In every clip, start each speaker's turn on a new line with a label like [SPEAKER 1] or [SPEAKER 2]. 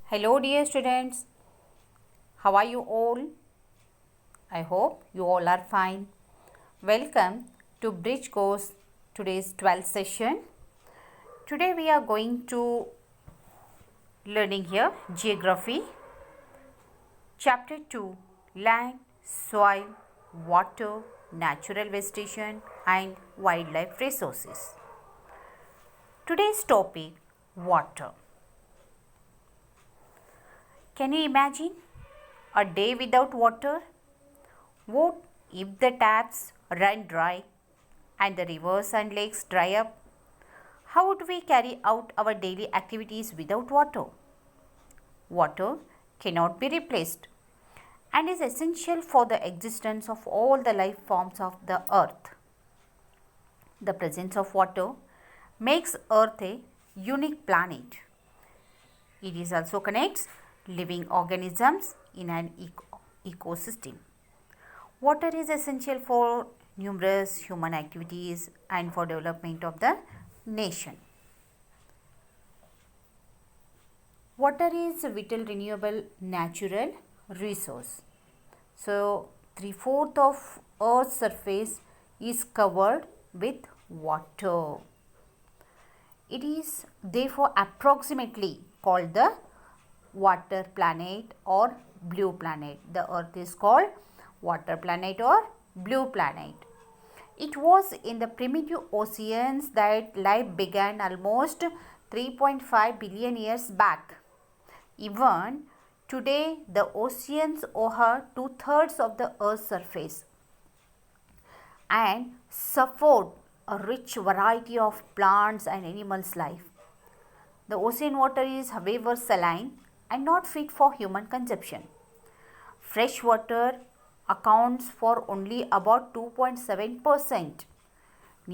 [SPEAKER 1] Hello, dear students. How are you all? I hope you all are fine. Welcome to Bridge Course, today's 12th session. Today we are going to learning here Geography, Chapter 2, Land, Soil, Water, Natural Vegetation and Wildlife Resources. Today's topic, Water. Can you imagine a day without water? What if the taps run dry and the rivers and lakes dry up? How would we carry out our daily activities without water? Water cannot be replaced and is essential for the existence of all the life forms of the earth. The presence of water makes earth a unique planet. It is also connects living organisms in an ecosystem. Water is essential for numerous human activities and for development of the nation. Water is a vital renewable natural resource. So, 3/4 of Earth's surface is covered with water. It is therefore approximately called the water planet or blue planet. The Earth is called water planet or blue planet. It was in the primitive oceans that life began almost 3.5 billion years back. Even today, the oceans over 2/3 of the Earth's surface and support a rich variety of plants and animals' life. The ocean water is, however, saline and not fit for human consumption. Fresh water accounts for only about 2.7%.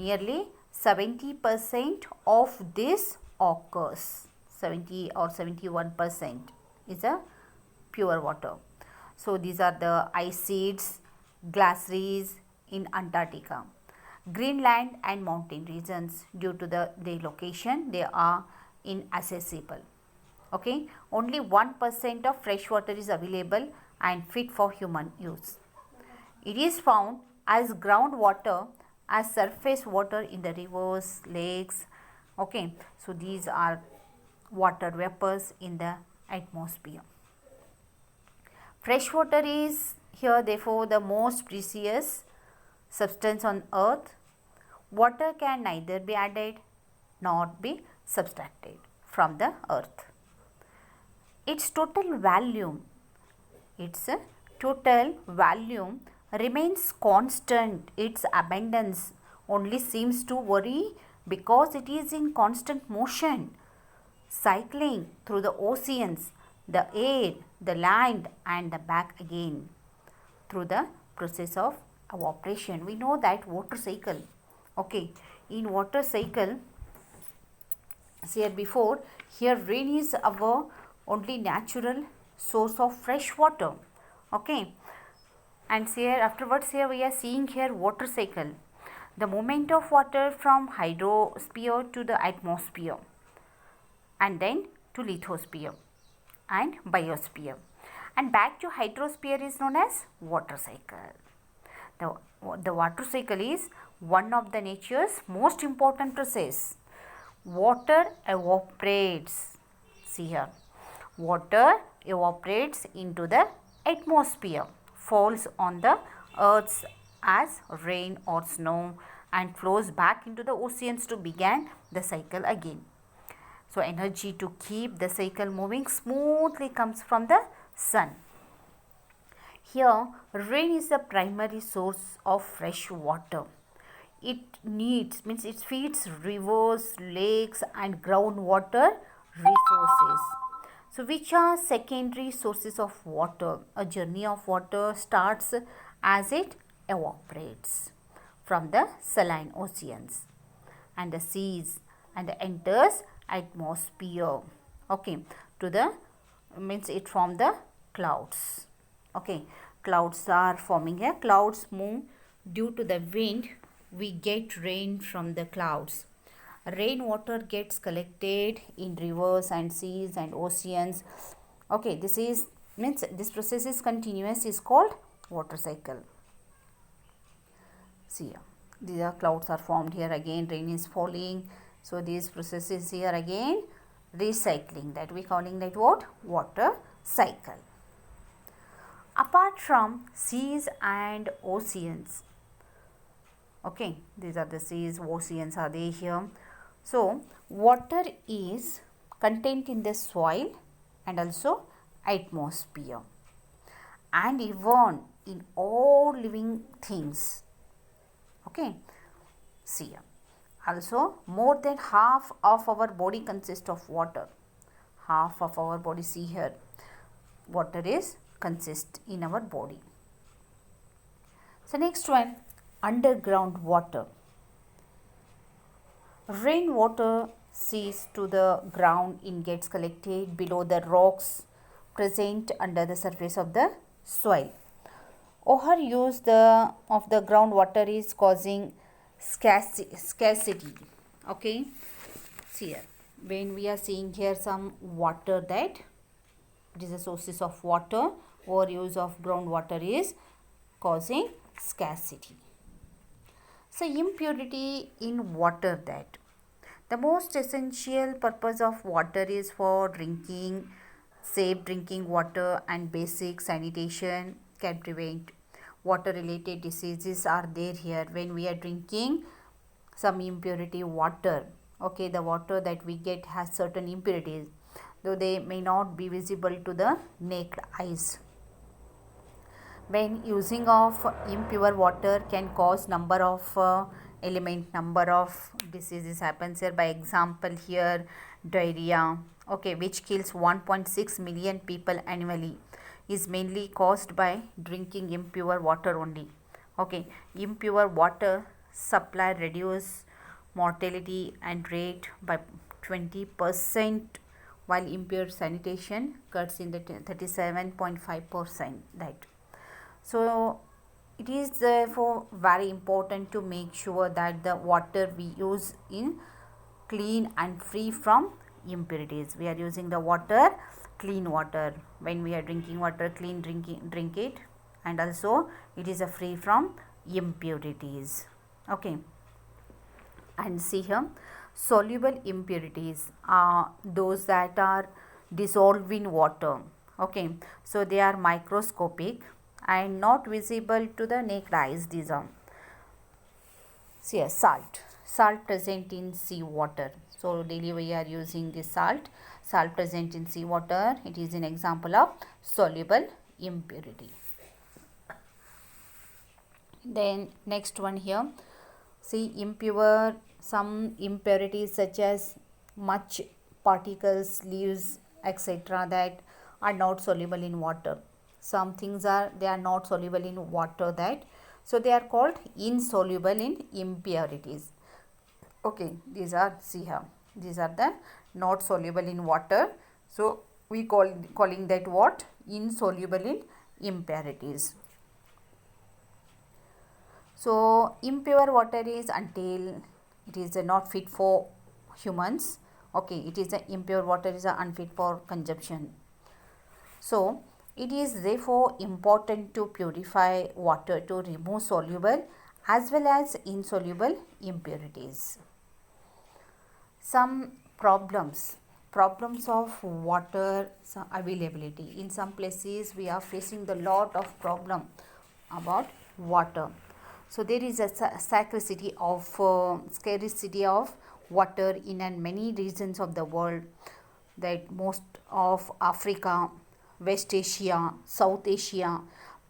[SPEAKER 1] Nearly 70% of this occurs. 70 or 71% is a pure water. So these are the ice sheets, glaciers in Antarctica. Greenland and mountain regions, due to their location, they are inaccessible. Okay, only 1% of fresh water is available and fit for human use. It is found as groundwater, as surface water in the rivers, lakes. Okay, so these are water vapors in the atmosphere. Fresh water is here therefore the most precious substance on earth. Water can neither be added nor be subtracted from the earth. Its total volume remains constant. Its abundance only seems to vary because it is in constant motion, cycling through the oceans, the air, the land and the back again through the process of evaporation. We know that water cycle. Okay, in water cycle, here before, here rain is our only natural source of fresh water. Okay, and here afterwards here we are seeing here water cycle, the movement of water from hydrosphere to the atmosphere and then to lithosphere and biosphere and back to hydrosphere is known as water cycle. The water cycle is one of the nature's most important process. Water evaporates. See here, water evaporates into the atmosphere, falls on the earth as rain or snow and flows back into the oceans to begin the cycle again. So energy to keep the cycle moving smoothly comes from the sun. Here rain is the primary source of fresh water. It feeds rivers, lakes and groundwater resources. So which are secondary sources of water? A journey of water starts as it evaporates from the saline oceans and the seas and enters atmosphere. Okay, to the it from the clouds. Okay, clouds are forming here. Clouds move due to the wind. We get rain from the clouds. Rainwater gets collected in rivers and seas and oceans Okay, this is means this process is continuous, is called water cycle. See here, these are clouds are formed here, again rain is falling. So this process is here again recycling, that we calling that what? Water cycle. Apart from seas and oceans, okay, these are the seas, oceans are they here. So water is contained in the soil and also atmosphere, and even in all living things. Okay, see here. Also, more than half of our body consists of water. Half of our body, see here, water is consist in our body. So next one, underground water. Rainwater seeps to the ground and gets collected below the rocks present under the surface of the soil. Overuse of the groundwater is causing scarcity. Okay, see here, when we are seeing here some water, that it is a sources of water, overuse of groundwater is causing scarcity. So impurity in water, that the most essential purpose of water is for drinking, safe drinking water and basic sanitation can prevent water related diseases are there here when we are drinking some impurity water. Okay, the water that we get has certain impurities, though they may not be visible to the naked eyes. When using of impure water can cause number of number of diseases happens here. By example here, diarrhea, okay, which kills 1.6 million people annually, is mainly caused by drinking impure water only. Okay, impure water supply reduce mortality and rate by 20%, while impure sanitation cuts in the 37.5%, that. So it is therefore very important to make sure that the water we use in clean and free from impurities. We are using the water, clean water. When we are drinking water, clean drink it, and also it is a free from impurities. Okay, and see here, soluble impurities are those that are dissolved in water. Okay, so they are microscopic and not visible to the naked eyes. These are, see here, salt present in sea water. So daily we are using this salt present in sea water. It is an example of soluble impurity. Then next one here, see impure, some impurities such as much particles, leaves, etc., that are not soluble in water. Some things are, they are not soluble in water, that, so they are called insoluble in impurities. Okay, these are, see here, these are the not soluble in water, so we calling that what? Insoluble in impurities. So impure water is until it is not fit for humans. Okay, it is a impure water is unfit for consumption. So it is therefore important to purify water to remove soluble as well as insoluble impurities. Some problems of water availability. In some places we are facing the lot of problem about water. So there is a scarcity of water in many regions of the world, that most of Africa, West Asia, South Asia,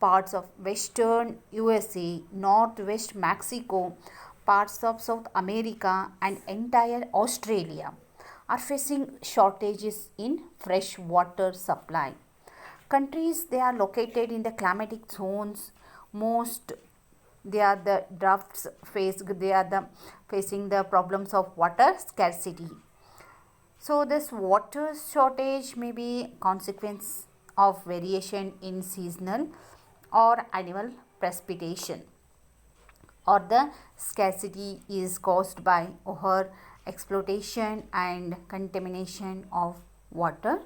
[SPEAKER 1] parts of Western USA, Northwest Mexico, parts of South America and entire Australia are facing shortages in fresh water supply. Countries, they are located in the climatic zones, most they are the drafts face, they are the facing the problems of water scarcity. So this water shortage may be consequence of variation in seasonal or annual precipitation, or the scarcity is caused by over exploitation and contamination of water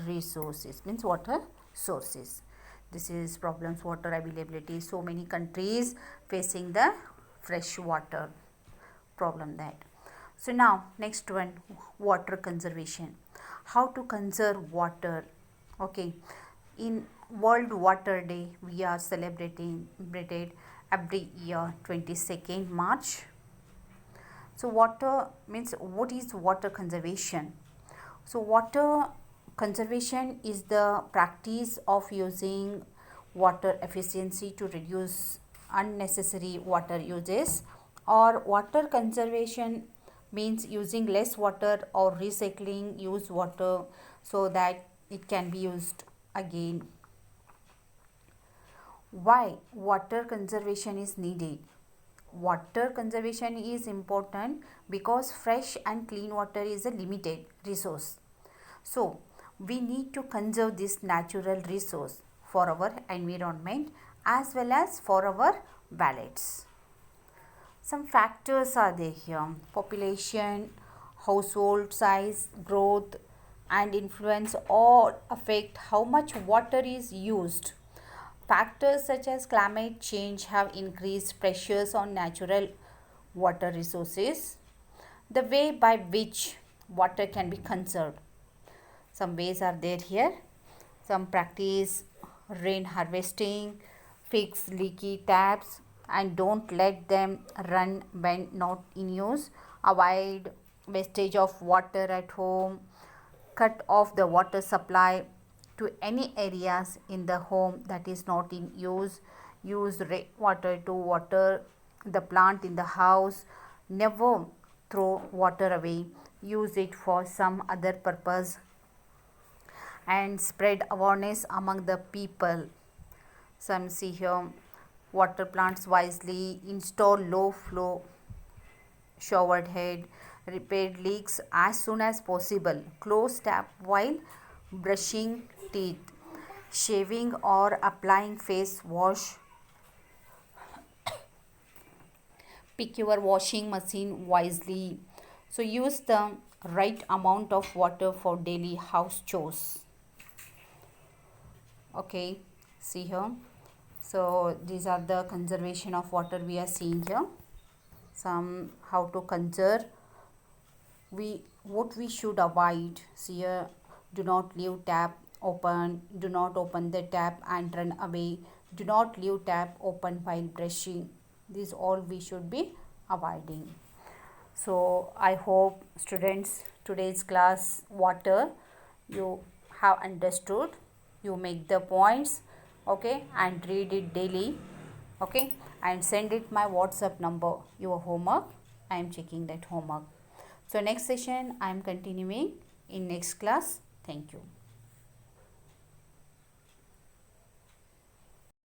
[SPEAKER 1] resources, means water sources. This is problems water availability. So many countries facing the fresh water problem that. So now next one, water conservation. How to conserve water? Okay, in World Water Day we are celebrated every year 22nd March. So water means, what is water conservation? So water conservation is the practice of using water efficiency to reduce unnecessary water uses, or water conservation means using less water or recycling used water so that it can be used again. Why water conservation is needed? Water conservation is important because fresh and clean water is a limited resource. So we need to conserve this natural resource for our environment as well as for our wallets. Some factors are there here: population, household size, growth and influence all affect how much water is used. Factors such as climate change have increased pressures on natural water resources. The way by which water can be conserved. Some ways are there here. Some practice rain harvesting, fix leaky taps and don't let them run when not in use. Avoid wastage of water at home. Cut off the water supply to any areas in the home that is not in use. Use rainwater to water the plant in the house. Never throw water away. Use it for some other purpose. And spread awareness among the people. Some see here, water plants wisely, install low flow showered head, repair leaks as soon as possible, close tap while brushing teeth, shaving or applying face wash. Pick your washing machine wisely. So use the right amount of water for daily house chores. Okay, see here. So these are the conservation of water we are seeing here. Some how to conserve. What we should avoid. See here, do not leave tap open. Do not open the tap and run away. Do not leave tap open while brushing. These all we should be avoiding. So I hope students today's class water you have understood. You make the points, okay, and read it daily, okay, and send it my WhatsApp number your homework. I am checking that homework. So next session I am continuing in next class. Thank you.